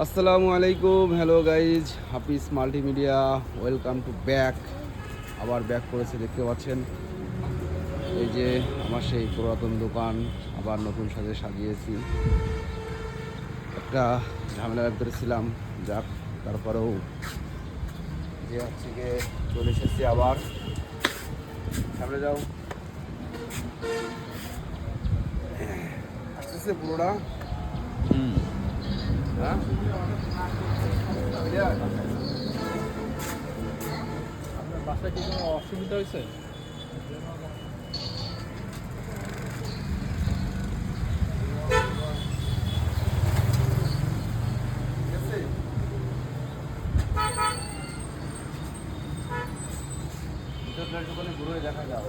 আসসালামু আলাইকুম, hello guys, Hafiz multimedia, welcome to back. আবার ব্যাক করেছে দেখতে পাচ্ছেন। এই যে আমার সেই পুরাতন দোকান আবার নতুন সাজে সাজিয়েছি। একটা ঝামেলার ভিতরে ছিলাম, যাক তারপরেও যে হচ্ছে গিয়ে চলে এসেছি আবার। সামনে যাও, আসতেছে পুরোটা। হ্যাঁ, আপনার বাসায় কি কোনো অসুবিধা হয়েছে? দোকানে ঘুরে দেখা যাও।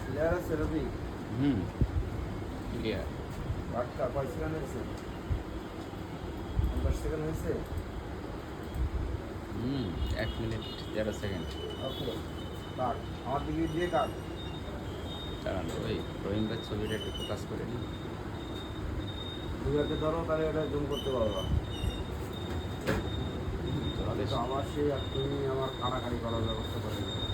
ক্লিয়ার আছে রবি? ক্লিয়ার। বাটকা কয় সেকেন্ড হয়েছে? 10 সেকেন্ড হয়েছে। 1 মিনিট 0 সেকেন্ড। ওকে, কাট। আমার দিকে দিয়ে কাট। দাঁড়ান, ওই রোহিঙ্গার ছবিটা একটু ফোকাস করে নিই। দুই হাতে ধরো, তাহলে এটা জুম করতে পারবা। তাহলে তো আমার সেই তুমি আমার কানাকানি করার ব্যবস্থা করে দিবে।